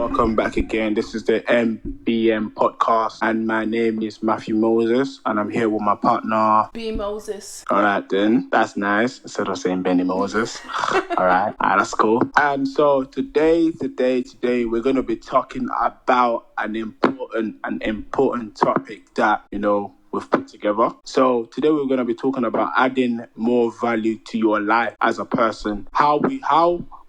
welcome back again. This is the MBM podcast, and my name is Matthew Moses, and I'm here with my partner, B. Moses. All right, then. That's nice. Instead of saying Benny Moses. All right, that's cool. And so today, we're going to be talking about an important topic that, we've put together. So today we're going to be talking about adding more value to your life as a person. How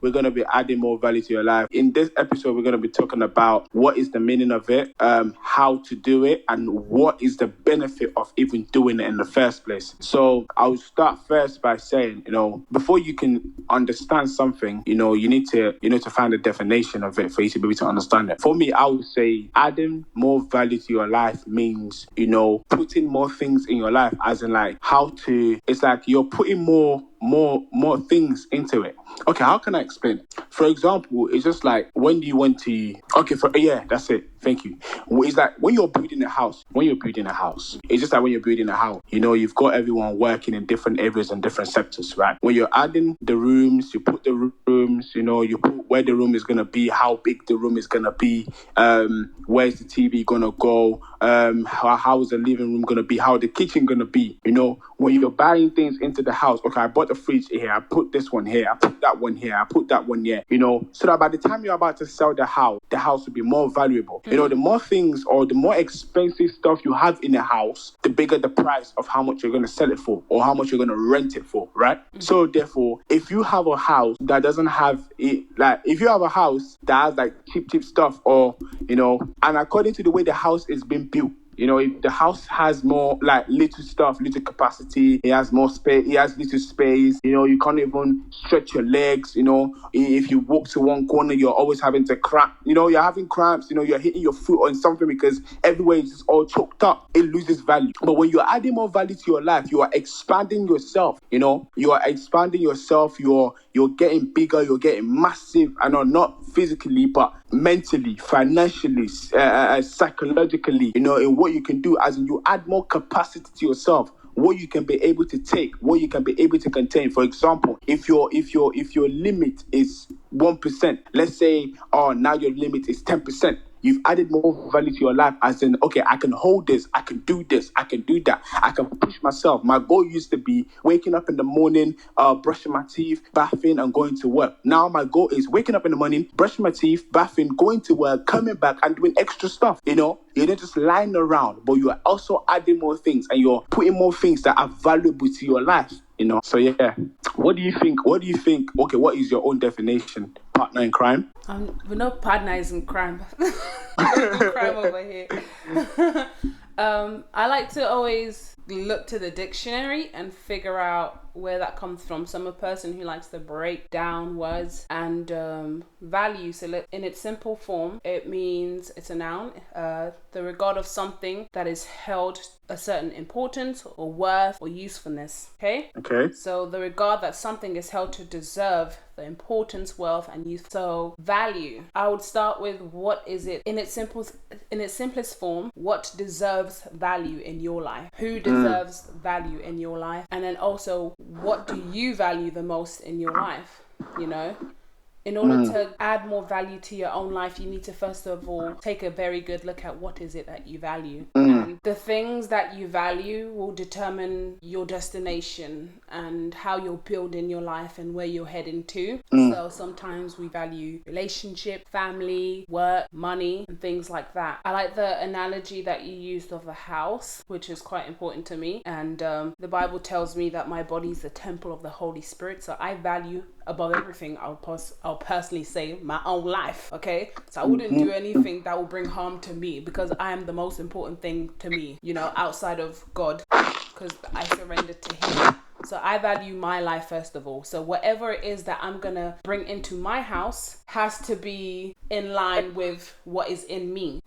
we're going to be adding more value to your life. In this episode, we're going to be talking about what is the meaning of it, how to do it, and what is the benefit of even doing it in the first place. So I'll start first by saying, before you can understand something, you need to find a definition of it for you to be able to understand it. For me, I would say adding more value to your life means, putting more things in your life, as in it's like you're putting more things into it. Okay, how can I explain? For example, it's just like when you went to... that's it. Thank you. It's like when you're building a house. It's just like when you're building a house, you've got everyone working in different areas and different sectors, right? When you're adding the rooms, you put the rooms, you put where the room is going to be, how big the room is going to be, where's the TV going to go, how is the living room going to be, how the kitchen going to be, when you're buying things into the house. Okay, I bought the fridge here, I put this one here, I put that one here, I put that one here, so that by the time you're about to sell the house will be more valuable. The more things or the more expensive stuff you have in the house, the bigger the price of how much you're going to sell it for or how much you're going to rent it for, right? So therefore, if you have a house that doesn't have it, if you have a house that has cheap stuff, or, and according to the way the house is being built, if the house has more little stuff, little capacity, it has more space, it has little space, you can't even stretch your legs, if you walk to one corner, you're always having to cramp, you're having cramps, you're hitting your foot on something because everywhere is just all choked up, it loses value. But when you're adding more value to your life, you are expanding yourself, you're getting bigger, you're getting massive, not physically, but mentally, financially, psychologically, in what you can do, as in you add more capacity to yourself, what you can be able to take, what you can be able to contain. For example, if your limit is 1%, let's say, now your limit is 10%. You've added more value to your life, as in, okay, I can hold this, I can do this, I can do that, I can push myself. My goal used to be waking up in the morning, brushing my teeth, bathing, and going to work. Now my goal is waking up in the morning, brushing my teeth, bathing, going to work, coming back, and doing extra stuff. You're not just lying around, but you are also adding more things, and you're putting more things that are valuable to your life. So yeah, what do you think? Okay, what is your own definition? Partner in crime? We're not partners in crime. No crime over here. I like to always look to the dictionary and figure out where that comes from. So I'm a person who likes to break down words and value. So in its simple form, it means, it's a noun, the regard of something that is held a certain importance or worth or usefulness. Okay. So the regard that something is held to deserve the importance, wealth, and use. So value, I would start with, what is it in its simplest form? What deserves value in your life? Who deserves value in your life? And then also, what do you value the most in your life? In order to add more value to your own life, you need to first of all take a very good look at what is it that you value. And the things that you value will determine your destination and how you're building your life and where you're heading to. So sometimes we value relationship, family, work, money, and things like that. I like the analogy that you used of a house, which is quite important to me. And the Bible tells me that my body is the temple of the Holy Spirit. So I value above everything, I'll personally say, my own life. Okay, so I wouldn't do anything that will bring harm to me, because I am the most important thing to me, outside of God, because I surrendered to Him. So I value my life first of all. So whatever it is that I'm gonna bring into my house has to be in line with what is in me.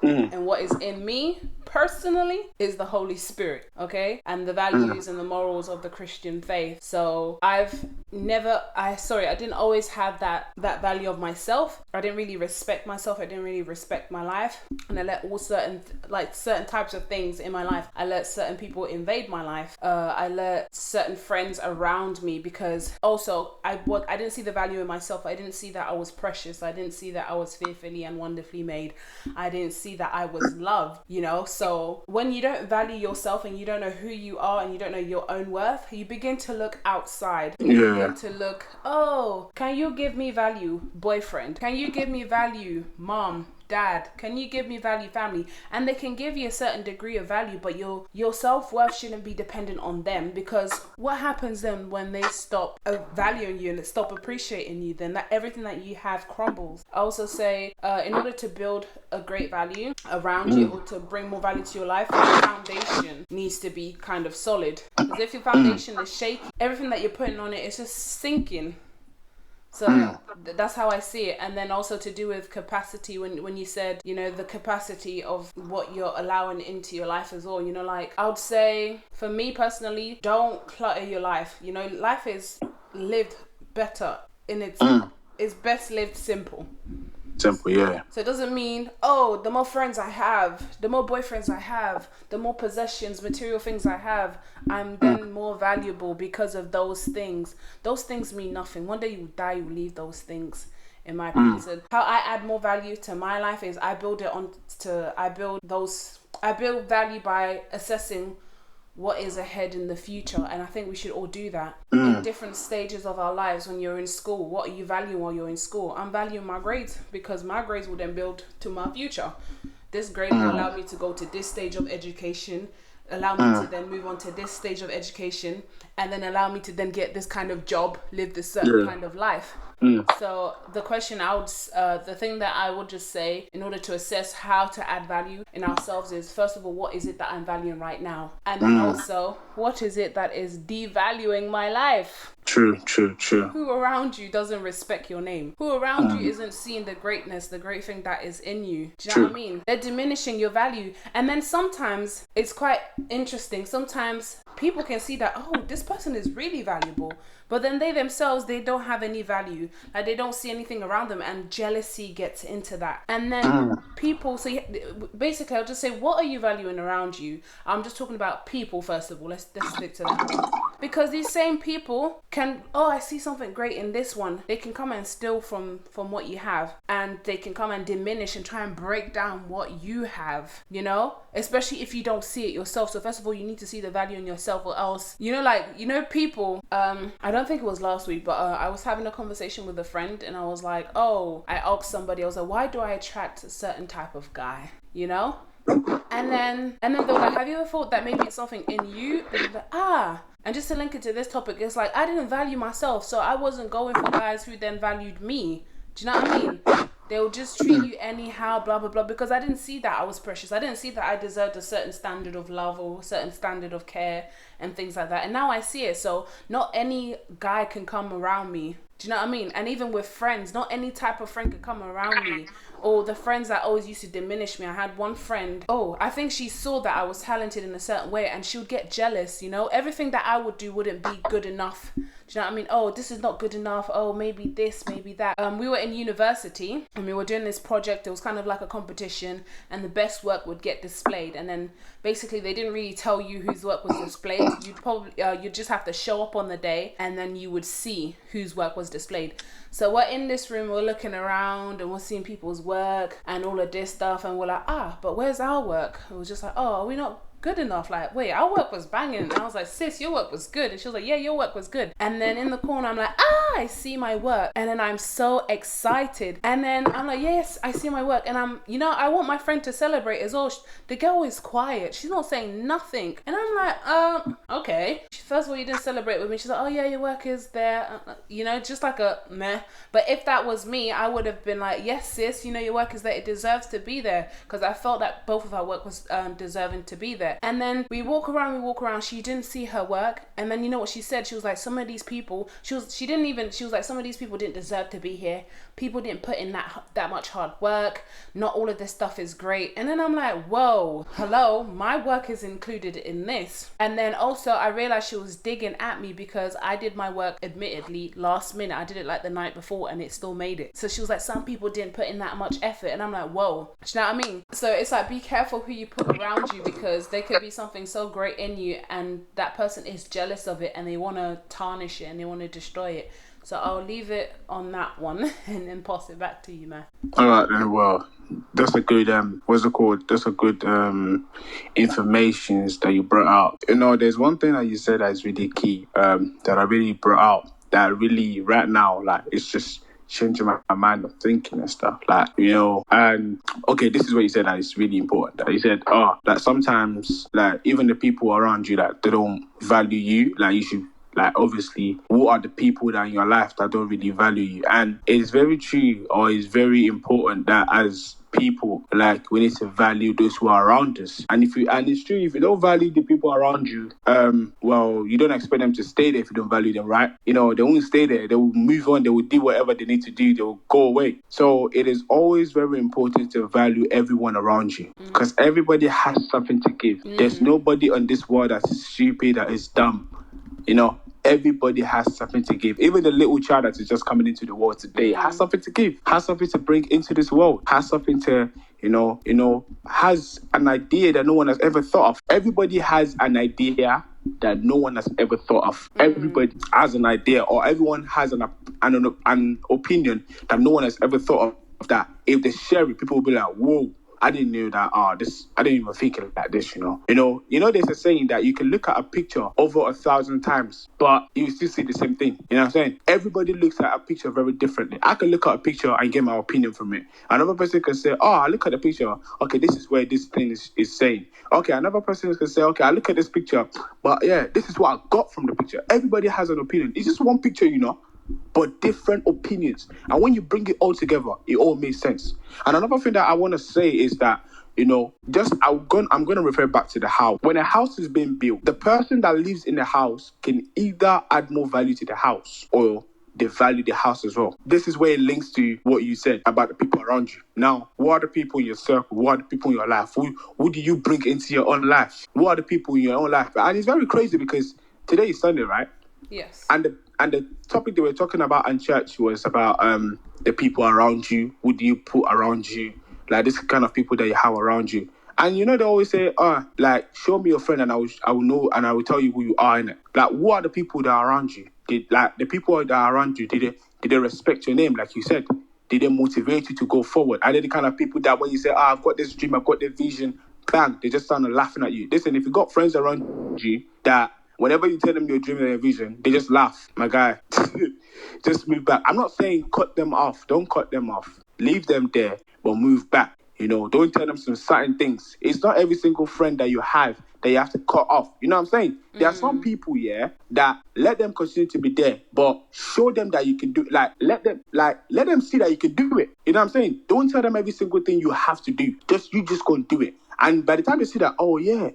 And what is in me personally is the Holy Spirit, okay? And the values and the morals of the Christian faith. So I didn't always have that value of myself. I didn't really respect myself. I didn't really respect my life. And I let all certain types of things in my life. I let certain people invade my life. I let certain friends around me, because also I didn't see the value in myself. I didn't see that I was precious. I didn't see that I was fearfully and wonderfully made. I didn't see that I was loved, you know? So when you don't value yourself and you don't know who you are and you don't know your own worth, you begin to look outside. You begin to look, oh, can you give me value, boyfriend? Can you give me value, mom? Dad, can you give me value, family? And they can give you a certain degree of value, but your self-worth shouldn't be dependent on them, because what happens then when they stop valuing you and stop appreciating you, then that everything that you have crumbles. I also say in order to build a great value around you, or to bring more value to your life, your foundation needs to be kind of solid. Because if your foundation is shaky, everything that you're putting on it is just sinking. So that's how I see it. And then also to do with capacity, when you said, you know, the capacity of what you're allowing into your life as well, you know, like I would say for me personally, don't clutter your life. You know, life is lived better in it's best lived simple. Simple, yeah. So it doesn't mean, oh, the more friends I have, the more boyfriends I have, the more possessions, material things I have, I'm then more valuable because of those things. Those things mean nothing. One day you die, you leave those things, in my opinion. So how I add more value to my life is I build value by assessing what is ahead in the future. And I think we should all do that in different stages of our lives. When you're in school, what are you valuing while you're in school? I'm valuing my grades, because my grades will then build to my future. This grade will allow me to go to this stage of education, allow me to then move on to this stage of education, and then allow me to then get this kind of job, live this certain kind of life. So the thing that I would just say in order to assess how to add value in ourselves is, first of all, what is it that I'm valuing right now? And then also, what is it that is devaluing my life? True. Who around you doesn't respect your name? Who around you isn't seeing the greatness, the great thing that is in you? Do you know what I mean? They're diminishing your value. And then sometimes it's quite interesting. Sometimes people can see that, oh, this person is really valuable, but then they themselves, they don't have any value. Like they don't see anything around them, and jealousy gets into that. And then people, so basically I'll just say, what are you valuing around you? I'm just talking about people first of all. Let's stick to that. Because these same people can, I see something great in this one. They can come and steal from what you have, and they can come and diminish and try and break down what you have, you know? Especially if you don't see it yourself. So first of all, you need to see the value in yourself, or else, you know, like, you know, people, I don't think it was last week, but I was having a conversation with a friend, and I was like, I asked somebody, I was like, why do I attract a certain type of guy, you know? And then they were like, have you ever thought that maybe it's something in you? And like, and just to link it to this topic, it's like, I didn't value myself, so I wasn't going for guys who then valued me. Do you know what I mean? They'll just treat you anyhow, blah, blah, blah, because I didn't see that I was precious. I didn't see that I deserved a certain standard of love or a certain standard of care and things like that. And now I see it. So not any guy can come around me. Do you know what I mean? And even with friends, not any type of friend can come around me. Or the friends that always used to diminish me. I had one friend, I think she saw that I was talented in a certain way, and she would get jealous, you know? Everything that I would do wouldn't be good enough. Do you know what I mean? Oh, this is not good enough. Oh, maybe this, maybe that. We were in university and we were doing this project. It was kind of like a competition, and the best work would get displayed. And then basically they didn't really tell you whose work was displayed. You'd probably, you'd just have to show up on the day, and then you would see whose work was displayed. So we're in this room, we're looking around and we're seeing people's work and all of this stuff, and we're like, but where's our work? It was just like, are we not good enough? Like, wait, our work was banging. And I was like, sis, your work was good. And she was like, yeah, your work was good. And then in the corner, I'm like, I see my work. And then I'm so excited. And then I'm like, yes, I see my work. And I want my friend to celebrate as well. The girl is quiet. She's not saying nothing. And I'm like, okay. First of all, you didn't celebrate with me. She's like, oh yeah, your work is there. Just like a meh. But if that was me, I would have been like, yes, sis, your work is there. It deserves to be there. Because I felt that both of our work was deserving to be there. there. And then we walk around. She didn't see her work. And then you know what she said? She was like, some of these people, she was like, some of these people didn't deserve to be here. People didn't put in that much hard work. Not all of this stuff is great. And then I'm like, whoa, hello, my work is included in this. And then also I realized she was digging at me because I did my work admittedly last minute. I did it like the night before and it still made it. So she was like, some people didn't put in that much effort. And I'm like, whoa, do you know what I mean? So it's like, be careful who you put around you, because there could be something so great in you and that person is jealous of it and they want to tarnish it and they want to destroy it. So I'll leave it on that one and then pass it back to you, man. All right, then. Well, that's a good what's it called? That's a good information that you brought out. You know, there's one thing that you said that is really key that I really brought out, that really right now, like, it's just changing my mind of thinking and stuff, like, you know. And okay, this is what you said that is really important, that you said, like, sometimes, like, even the people around you, that they don't value you, like, you should, like, obviously, what are the people that are in your life that don't really value you? And it's very true, or it's very important that as people, like, we need to value those who are around us. And it's true, if you don't value the people around you, well, you don't expect them to stay there if you don't value them, right? You know, they won't stay there. They will move on. They will do whatever they need to do. They will go away. So it is always very important to value everyone around you, because everybody has something to give. There's nobody on this world that's stupid, that is dumb. You know, everybody has something to give. Even the little child that is just coming into the world today has something to give, has something to bring into this world, has something to, has an idea that no one has ever thought of. Everybody has an idea that no one has ever thought of. Everybody has an idea, or everyone has an opinion that no one has ever thought of, that if they share it, people will be like, whoa, I didn't know that. I didn't even think like this. You know. There's a saying that you can look at a picture over 1,000 times, but you still see the same thing. You know what I'm saying? Everybody looks at a picture very differently. I can look at a picture and get my opinion from it. Another person can say, I look at the picture. Okay, this is where this thing is saying. Okay, another person can say, okay, I look at this picture, but yeah, this is what I got from the picture. Everybody has an opinion. It's just one picture, but different opinions. And when you bring it all together, it all makes sense. And another thing that I want to say is that, I'm going to refer back to the house. When a house is being built, the person that lives in the house can either add more value to the house, or they value the house as well. This is where it links to what you said about the people around you. Now, what are the people in your circle? What are the people in your life? Who do you bring into your own life? What are the people in your own life? And it's very crazy because today is Sunday, right? Yes. And the topic they were talking about in church was about the people around you. Who do you put around you? Like, this kind of people that you have around you. And they always say, like, show me your friend and I will know, and I will tell you who you are, innit? Like, who are the people that are around you? The people that are around you, did they respect your name, like you said? Did they motivate you to go forward? Are they the kind of people that when you say, I've got this dream, I've got this vision, bang, they just start laughing at you? Listen, if you got friends around you that whenever you tell them your dream and your vision, they just laugh. My guy, just move back. I'm not saying cut them off. Don't cut them off. Leave them there, but move back. Don't tell them some certain things. It's not every single friend that you have that you have to cut off. You know what I'm saying? There are some people, that let them continue to be there, but show them that you can do. Let them see that you can do it. You know what I'm saying? Don't tell them every single thing you have to do. You just go and do it. And by the time they see that, oh yeah,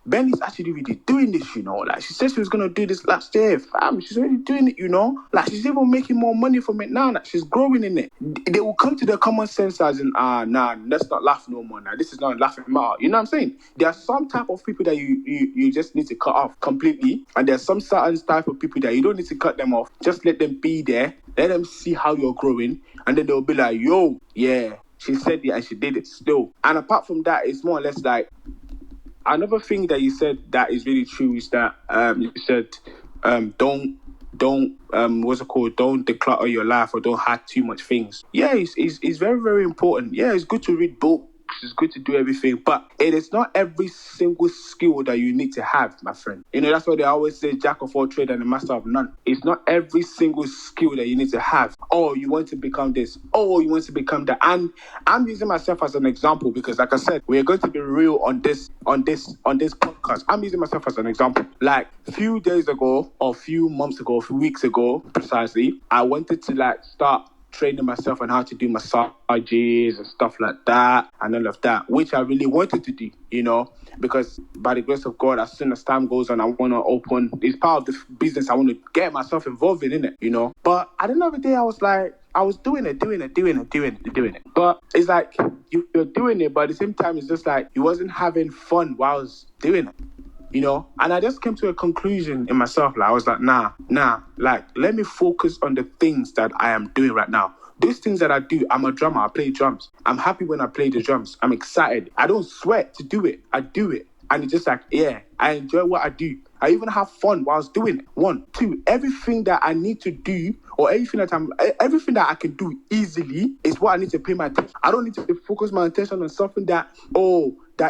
Benny's actually really doing this, Like, she said she was gonna do this last year, fam. She's already doing it, Like, she's even making more money from it now. Like, she's growing in it. They will come to their common sense as in, nah, let's not laugh no more. Now, this is not laughing matter. You know what I'm saying? There are some type of people that you just need to cut off completely, and there's some certain type of people that you don't need to cut them off. Just let them be there. Let them see how you're growing, and then they'll be like, yo, yeah. She said it and she did it still. And apart from that, it's more or less like, another thing that you said that is really true is that you said don't what's it called? Don't declutter your life, or don't have too much things. Yeah, it's very, very important. Yeah, it's good to read books. It's good to do everything, but it is not every single skill that you need to have, my friend. That's why they always say jack of all trades and a master of none. It's not every single skill that you need to have. Oh, you want to become this. Oh, you want to become that. And I'm using myself as an example because, like I said, we're going to be real on this podcast. I'm using myself as an example. Like, a few days ago, or a few months ago, a few weeks ago, precisely, I wanted to start training myself on how to do massages and stuff like that and all of that, which I really wanted to do, because by the grace of God, as soon as time goes on, I want to open, it's part of the business I want to get myself involved in it, But at the end of the day, I was like, I was doing it. But it's like, you're doing it, but at the same time, it's just like, you wasn't having fun while I was doing it. And I just came to a conclusion in myself. Like, I was like, nah, like, let me focus on the things that I am doing right now. These things that I do, I'm a drummer, I play drums. I'm happy when I play the drums. I'm excited. I don't sweat to do it. I do it. And it's just like, yeah, I enjoy what I do. I even have fun whilst doing it. 1, 2, everything that I need to do or everything that I can do easily is what I need to pay my attention. I don't need to focus my attention on something that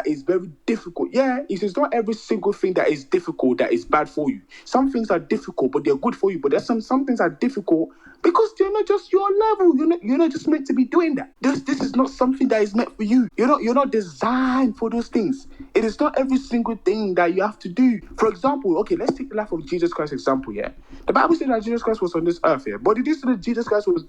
is very difficult. Yeah, it's not every single thing that is difficult that is bad for you. Some things are difficult, but they're good for you. But there's some things are difficult because they're not just your level. You're not just meant to be doing that. This is not something that is meant for you. You're not designed for those things. It is not every single thing that you have to do. For example, okay, let's take the life of Jesus Christ example, yeah. The Bible said that Jesus Christ was on this earth, yeah. But did you see Jesus Christ doing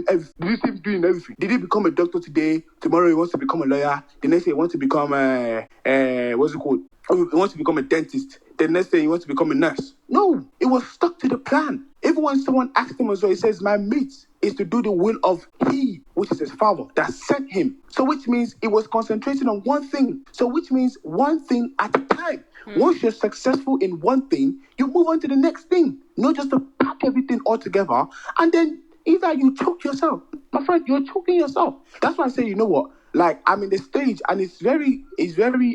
everything? Did you see him doing everything? Did he become a doctor today? Tomorrow he wants to become a lawyer. The next day he wants to become what's it called? He wants to become a dentist. The next day he wants to become a nurse. No, it was stuck to the plan. Even when someone asked him as well, he says, my meat is to do the will of he, which is his father, that sent him. So which means it was concentrating on one thing. So which means one thing at a time. Once you're successful in one thing, you move on to the next thing. Not just to pack everything all together and then either you choke yourself. My friend, you're choking yourself. That's why I say, you know what? Like, I'm in the stage, and it's very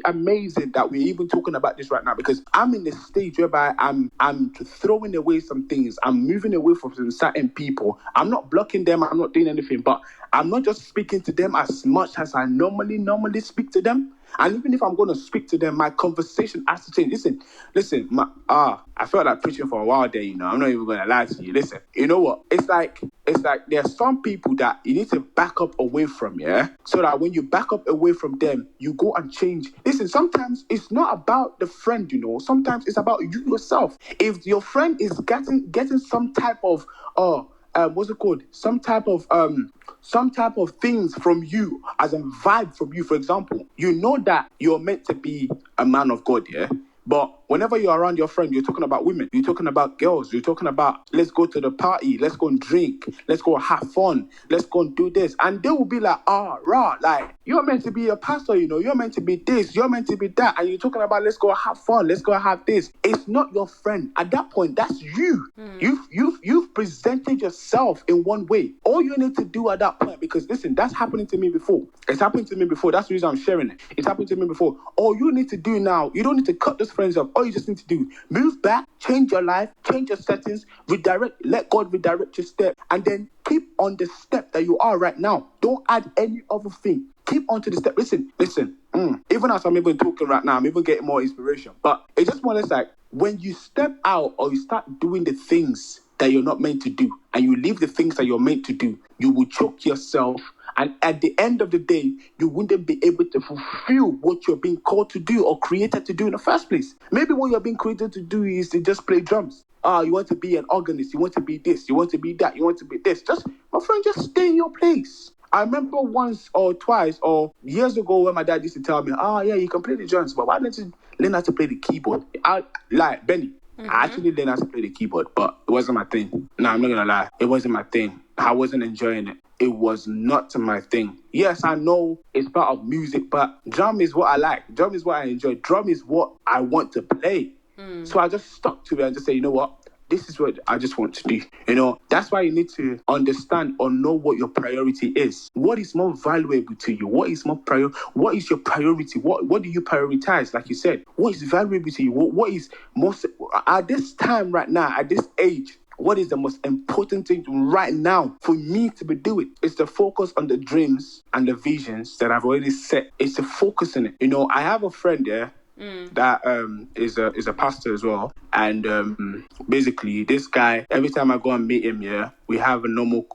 amazing that we're even talking about this right now, because I'm in the stage whereby I'm throwing away some things. I'm moving away from some certain people. I'm not blocking them. I'm not doing anything, but I'm not just speaking to them as much as I normally speak to them. And even if I'm going to speak to them, my conversation has to change. Listen, I felt like preaching for a while there, I'm not even going to lie to you. Listen, you know what? It's like there are some people that you need to back up away from, yeah? So that when you back up away from them, you go and change. Listen, sometimes it's not about the friend, Sometimes it's about you yourself. If your friend is getting some type of, what's it called? Some type of things from you, as a vibe from you. For example, you know that you're meant to be a man of God, yeah? But whenever you're around your friend, you're talking about women, you're talking about girls, you're talking about, let's go to the party, let's go and drink, let's go have fun, let's go and do this. And they will be like, like, you're meant to be a pastor, you're meant to be this, you're meant to be that. And you're talking about, let's go have fun, let's go have this. It's not your friend. At that point, that's you. You've presented yourself in one way. All you need to do at that point, because listen, that's happening to me before. It's happened to me before. That's the reason I'm sharing it. It's happened to me before. All you need to do now, you don't need to cut those friends off. All you just need to do, move back, change your life, change your settings, redirect, let God redirect your step, and then keep on the step that you are right now. Don't add any other thing. Keep on to the step. Listen. Even as I'm even talking right now, I'm even getting more inspiration. But it's just more or less like, when you step out or you start doing the things that you're not meant to do, and you leave the things that you're meant to do, you will choke yourself. And at the end of the day, you wouldn't be able to fulfill what you're being called to do or created to do in the first place. Maybe what you're being created to do is to just play drums. You want to be an organist, you want to be this, you want to be that, you want to be this. My friend, just stay in your place. I remember once or twice or years ago when my dad used to tell me, yeah, you can play the drums, but why don't you learn how to play the keyboard? Benny, I actually learned how to play the keyboard, but it wasn't my thing. No, I'm not going to lie. It wasn't my thing. I wasn't enjoying it. It was not my thing. Yes, I know it's part of music, but drum is what I like. Drum is what I enjoy. Drum is what I want to play. So I just stuck to it and just say, you know what? This is what I just want to do. That's why you need to understand or know what your priority is. What is more valuable to you? What is your priority? What do you prioritize? Like you said, what is valuable to you? What is most at this time right now, at this age? What is the most important thing right now for me to be doing? It's to focus on the dreams and the visions that I've already set. It's to focus on it. I have a friend there that is a pastor as well. And basically, this guy, every time I go and meet him, we have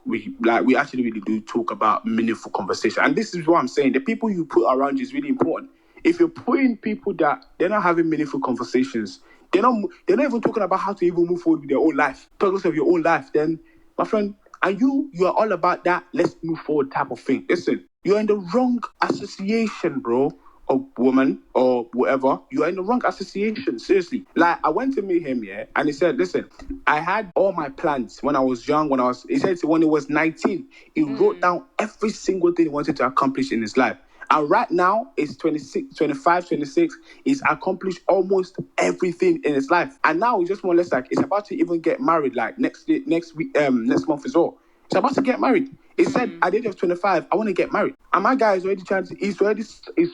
we actually really do talk about meaningful conversation. And this is what I'm saying. The people you put around you is really important. If you're putting people that they're not having meaningful conversations, they're not even talking about how to even move forward with their own life. Talk of your own life, then, my friend, and you are all about that, let's move forward type of thing. Listen, you're in the wrong association, bro. Or woman or whatever, you are in the wrong association. Seriously. Like, I went to meet him, yeah, and he said, listen, I had all my plans when I was young, he said when he was 19, he wrote down every single thing he wanted to accomplish in his life. And right now, it's 26, 25, 26. He's accomplished almost everything in his life. And now he's just more or less like, he's about to even get married, like next month as well. He's about to get married. He said at the age of 25, I want to get married. And my guy is already he's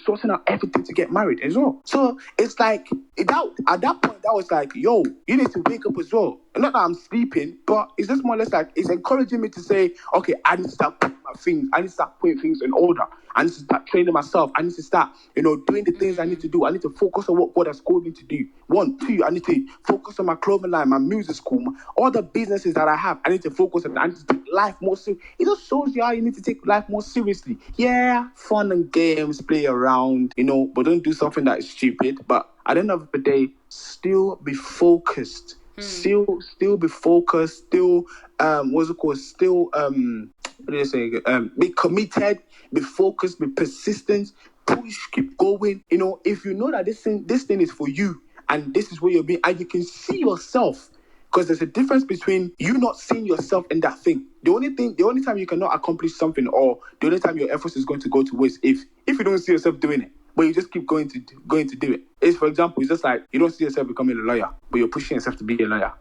sorting out everything to get married as well. So it's like, at that point, that was like, yo, you need to wake up as well. And not that I'm sleeping, but it's just more or less like, it's encouraging me to say, okay, I need to start putting my things, I need to start putting things in order. I need to start training myself. I need to start, doing the things I need to do. I need to focus on what God has called me to do. 1, 2, I need to focus on my clothing line, my music school, all the businesses that I have. I need to focus on that. I need to take life more seriously. It just shows you how you need to take life more seriously. Yeah, fun and games, play around, but don't do something that is stupid. But at the end of the day, still be focused. Still be focused. Still, be committed, be focused, be persistent, push, keep going. If you know that this thing is for you, and this is where you're being, and you can see yourself, because there's a difference between you not seeing yourself in that thing. The only time you cannot accomplish something, or the only time your efforts is going to go to waste, if you don't see yourself doing it, but you just keep going to do it. It's, for example, it's just like you don't see yourself becoming a lawyer, but you're pushing yourself to be a lawyer.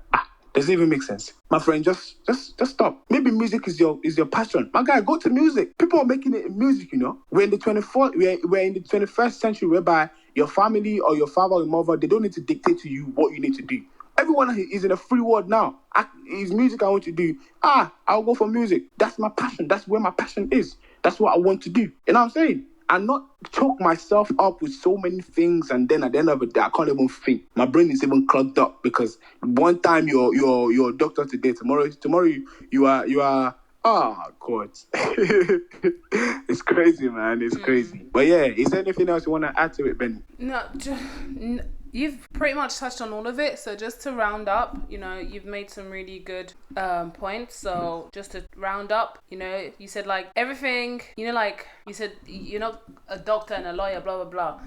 Doesn't even make sense. My friend, just stop. Maybe music is your passion. My guy, go to music. People are making it in music, We're in the 21st century, whereby your family or your father or your mother, they don't need to dictate to you what you need to do. Everyone is in a free world now. It's music I want to do. I'll go for music. That's my passion. That's where my passion is. That's what I want to do. You know what I'm saying? And not choke myself up with so many things, and then at the end of the day, I can't even think. My brain is even clogged up, because one time you're a doctor today, tomorrow you are. Oh God, it's crazy, man. It's crazy. But yeah, is there anything else you want to add to it, Benny? No, you've pretty much touched on all of it. So just to round up, you've made some really good points. So just to round up, you said like everything, like you said, you're not a doctor and a lawyer, blah, blah, blah.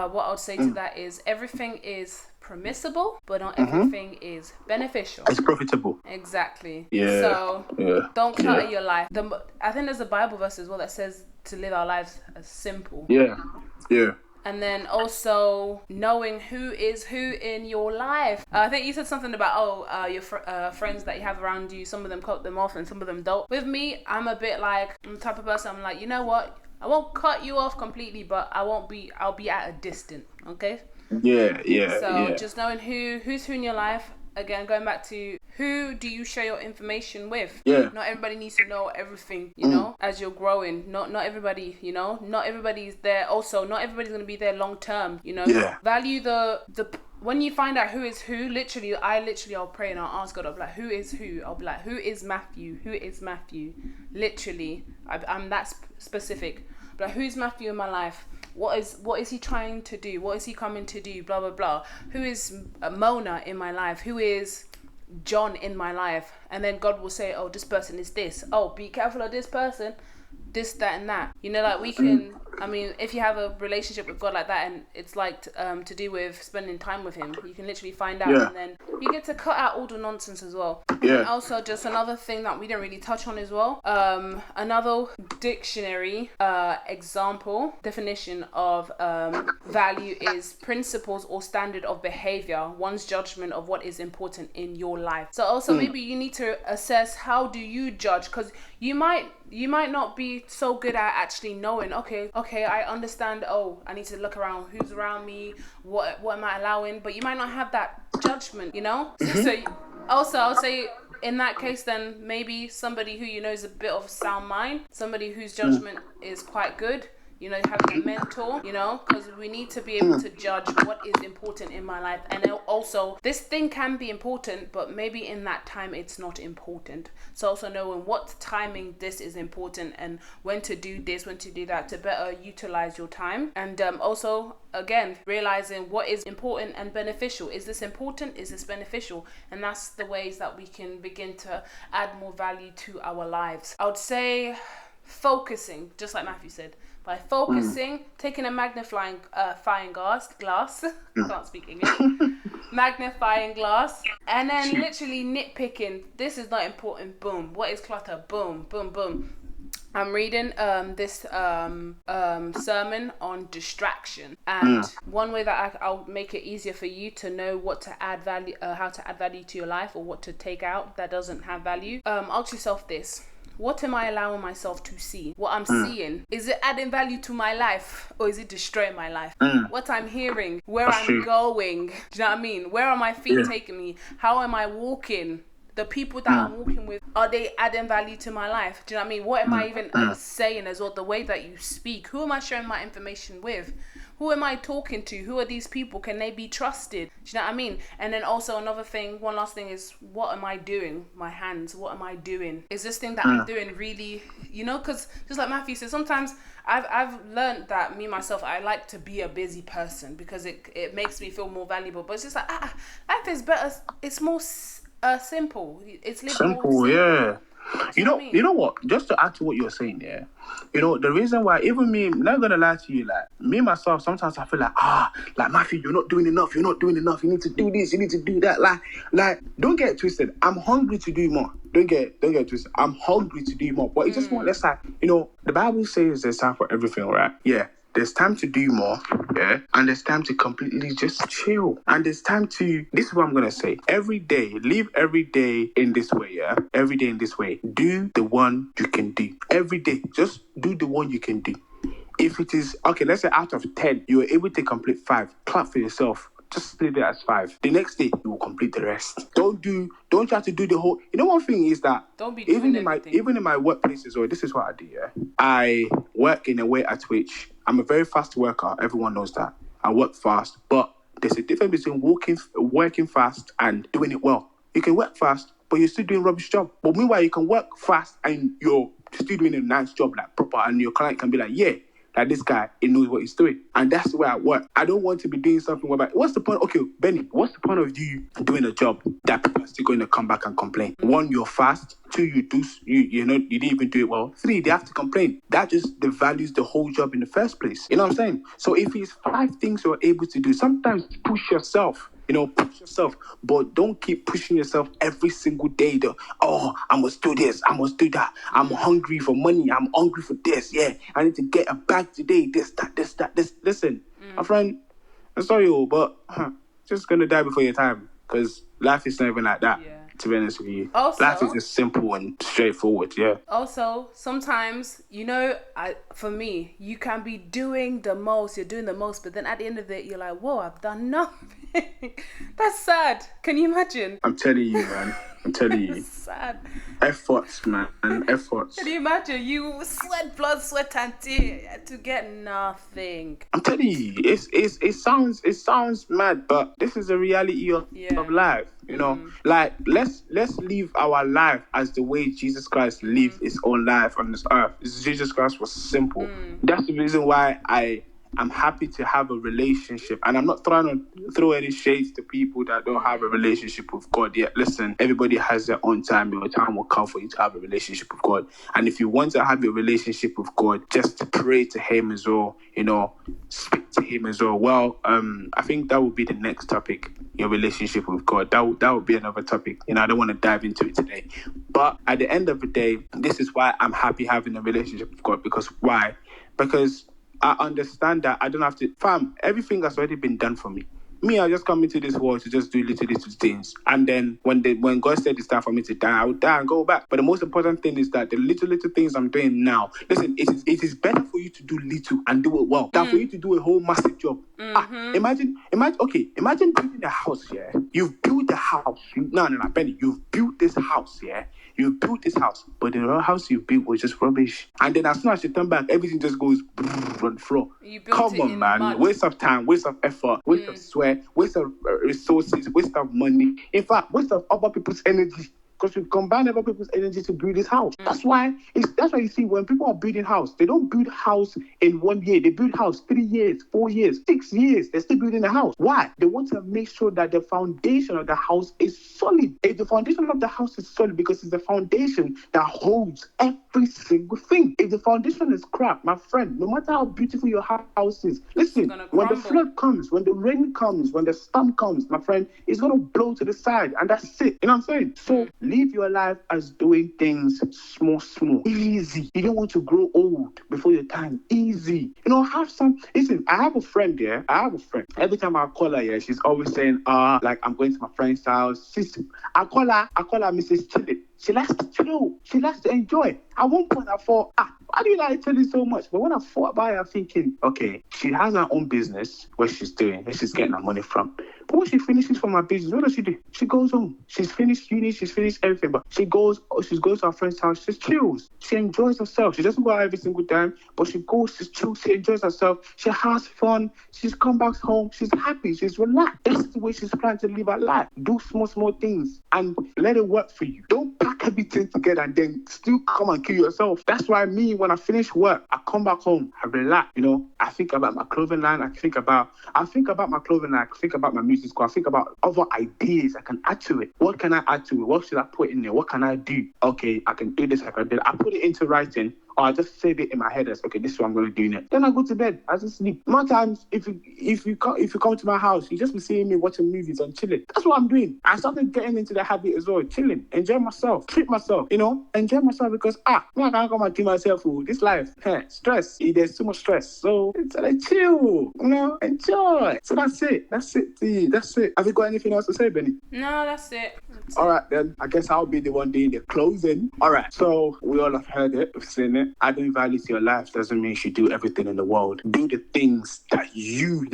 What I would say to that is everything is permissible, but not everything is beneficial. It's profitable. Exactly. Yeah. So don't clutter your life. I think there's a Bible verse as well that says to live our lives as simple. Yeah. And then also knowing who is who in your life. I think you said something about, your friends that you have around you, some of them cut them off and some of them don't. With me, I'm a bit like, I'm the type of person, I'm like, you know what? I won't cut you off completely, but I'll be at a distance, okay? Yeah. So just knowing who's who in your life. Again, going back to who do you share your information with? Yeah. Not everybody needs to know everything, as you're growing. Not everybody, not everybody's there. Also, not everybody's going to be there long term, Yeah. Value the when you find out who is who, I'll pray and I'll ask God, I'll be like, who is who? I'll be like, who is Matthew? Who is Matthew? Literally, I'm that specific. But who's Matthew in my life? What is he trying to do? What is he coming to do? Blah, blah, blah. Who is Mona in my life? Who is John in my life? And then God will say, oh, this person is this. Oh, be careful of this person. This, that, and that. Like we can, if you have a relationship with God like that, and it's like to do with spending time with him, you can literally find out, and then you get to cut out all the nonsense as well. Yeah. And also, just another thing that we didn't really touch on as well, another dictionary definition of value is principles or standard of behavior, one's judgment of what is important in your life. So also maybe you need to assess, how do you judge? Because you might not be so good at actually knowing, okay, I understand, I need to look around, who's around me, what am I allowing, but you might not have that judgment, So also I'll say, in that case, then maybe somebody who is a bit of sound mind, somebody whose judgment is quite good, having a mentor, because we need to be able to judge what is important in my life. And also, this thing can be important, but maybe in that time it's not important. So also knowing what timing this is important and when to do this, when to do that, to better utilize your time. And also, again, realizing what is important and beneficial. Is this important? Is this beneficial? And that's the ways that we can begin to add more value to our lives. I would say focusing, just like Matthew said, by focusing, taking a magnifying glass, can't speak English, magnifying glass, and then literally nitpicking. This is not important. Boom. What is clutter? Boom, boom, boom. I'm reading this sermon on distraction, and one way that I'll make it easier for you to know what to add value, how to add value to your life, or what to take out that doesn't have value. Ask yourself this: what am I allowing myself to see? What I'm seeing, is it adding value to my life, or is it destroying my life? What I'm hearing, where I'm going, do you know what I mean? Where are my feet taking me? How am I walking? The people that I'm walking with, are they adding value to my life? Do you know what I mean? What am I even saying as well? The way that you speak. Who am I sharing my information with? Who am I talking to? Who are these people? Can they be trusted? Do you know what I mean? And then also another thing, one last thing is, what am I doing? My hands, what am I doing? Is this thing that I'm doing really, because just like Matthew said, sometimes I've learned that me, myself, I like to be a busy person because it makes me feel more valuable. But it's just like, life is better. It's more simple. It's simple, yeah. You know what? Just to add to what you're saying, yeah. The reason why, even me, I'm not gonna lie to you, like me myself, sometimes I feel like Matthew, you're not doing enough. You're not doing enough. You need to do this. You need to do that. Like, don't get it twisted. I'm hungry to do more. Don't get it twisted. I'm hungry to do more. But it's just more or less like, the Bible says there's time for everything, right? Yeah. There's time to do more, yeah? And there's time to completely just chill. And there's time to, this is what I'm going to say. Every day, live every day in this way, yeah? Every day in this way. Do the one you can do. Every day, just do the one you can do. If it is, okay, let's say out of 10, you were able to complete 5. Clap for yourself. Just leave it as 5. The next day, you will complete the rest. Don't try to do the whole. One thing is that don't be doing even in my workplace as well. This is what I do. Yeah, I work in a way at which I'm a very fast worker. Everyone knows that. I work fast, but there's a difference between working fast and doing it well. You can work fast, but you're still doing rubbish job. But meanwhile, you can work fast and you're still doing a nice job, like proper, and your client can be like, yeah. Like this guy, he knows what he's doing. And that's the way I work. I don't want to be doing something whereby, what's the point? Okay, Benny, what's the point of you doing a job that people are still going to come back and complain? 1, you're fast. 2, you didn't even do it well. 3, they have to complain. That just devalues the whole job in the first place. You know what I'm saying? So if it's 5 things you're able to do, sometimes push yourself. Push yourself, but don't keep pushing yourself every single day. I must do this, I must do that. I'm hungry for money, I'm hungry for this. Yeah, I need to get a bag today. This. Listen, my friend, I'm sorry, but just gonna die before your time because life is not even like that. Yeah. To be honest with you, also, life is just simple and straightforward. Yeah. Also, sometimes for me, you can be doing the most. You're doing the most, but then at the end of it, you're like, "Whoa, I've done nothing." That's sad. Can you imagine? I'm telling you, man. I'm telling you. Sad. Efforts, man. Efforts. Can you imagine? You sweat blood, sweat and tear to get nothing. I'm telling you, it sounds mad, but this is the reality of life. Like let's live our life as the way Jesus Christ lived his own life on this earth. Jesus Christ was simple. That's the reason why I'm happy to have a relationship, and I'm not trying to throw any shades to people that don't have a relationship with God yet. Listen, everybody has their own time. Your time will come for you to have a relationship with God. And if you want to have a relationship with God, just pray to him as well, speak to him as well. Well, I think that would be the next topic, your relationship with God. That would be another topic. I don't want to dive into it today. But at the end of the day, this is why I'm happy having a relationship with God. Because why? Because I understand that I don't have to... Fam, everything has already been done for me. I just come into this world to just do little things. And then when God said it's time for me to die, I would die and go back. But the most important thing is that the little things I'm doing now, listen, it is better for you to do little and do it well than for you to do a whole massive job. Imagine building a house, yeah? You've built a house. No, Benny, you've built this house, yeah? You built this house, but the house you built was just rubbish. And then as soon as you turn back, everything just goes on the floor. You built Come it on, in man. mud. Waste of time, waste of effort, waste of sweat, waste of resources, waste of money. In fact, waste of other people's energy. Because we combine other people's energy to build this house. That's why you see when people are building house, they don't build house in 1 year. They build house 3 years, 4 years, 6 years. They're still building a house. Why? They want to make sure that the foundation of the house is solid. If the foundation of the house is solid, because it's the foundation that holds every single thing. If the foundation is crap, my friend, no matter how beautiful your house is, listen, when the flood comes, when the rain comes, when the storm comes, my friend, it's going to blow to the side, and that's it. You know what I'm saying? So live your life as doing things small, easy. You don't want to grow old before your time. Easy. Listen, I have a friend there. Every time I call her, she's always saying, like I'm going to my friend's house. I call her Mrs. Chillit. She likes to chill. She likes to enjoy. At one point, I thought, why do you like chilling so much? But when I thought about it, I'm thinking, okay, she has her own business where she's doing, where she's getting her money from. But when she finishes from her business, what does she do? She goes home. She's finished uni. She's finished everything. But she goes to her friend's house. She chills. She enjoys herself. She doesn't go out every single time, but she goes, she chills. She enjoys herself. She has fun. She's come back home. She's happy. She's relaxed. That's the way she's trying to live her life. Do small things and let it work for you. Don't pack everything together and then still come and kill yourself. That's why when I finish work, I come back home, I relax. I think about my clothing line. I think about my clothing line. I think about my music score. I think about other ideas I can add to it. What can I add to it? What should I put in there? What can I do? Okay, I can do this. I can do that. I put it into writing. Or I just save it in my head as, okay, this is what I'm going to do next. Then I go to bed. I just sleep. More times, if you come to my house, you just be seeing me watching movies and chilling. That's what I'm doing. I started getting into the habit as well, chilling, enjoy myself, treat myself, enjoy myself because I can't come and kill myself. This life, stress. There's too much stress. So it's like chill, enjoy. So that's it. That's it. Have you got anything else to say, Benny? No, that's it. All right, then. I guess I'll be the one doing the closing. All right. So we all have heard it. We've seen it. Adding value to your life doesn't mean you should do everything in the world. Do the things that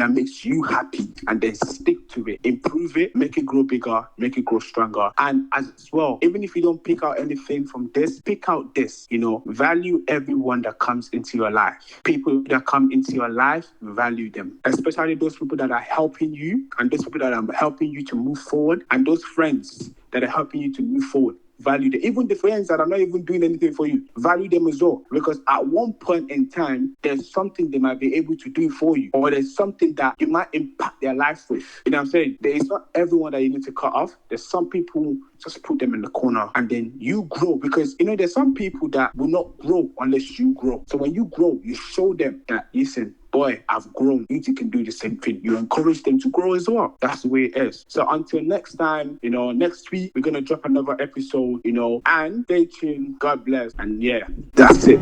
makes you happy, and then stick to it. Improve it. Make it grow bigger. Make it grow stronger. And as well, even if you don't pick out anything from this, pick out this. Value everyone that comes into your life. People that come into your life, value them. Especially those people that are helping you, and those people that are helping you to move forward, and those friends that are helping you to move forward. Value them. Even the friends that are not even doing anything for you, value them as well. Because at one point in time, there's something they might be able to do for you, or there's something that you might impact their life with. You know what I'm saying? There is not everyone that you need to cut off. There's some people, just put them in the corner and then you grow. Because, there's some people that will not grow unless you grow. So when you grow, you show them that, listen, boy, I've grown. You two can do the same thing. You encourage them to grow as well. That's the way it is. So until next time, next week, we're going to drop another episode, and stay tuned. God bless. And yeah, that's it.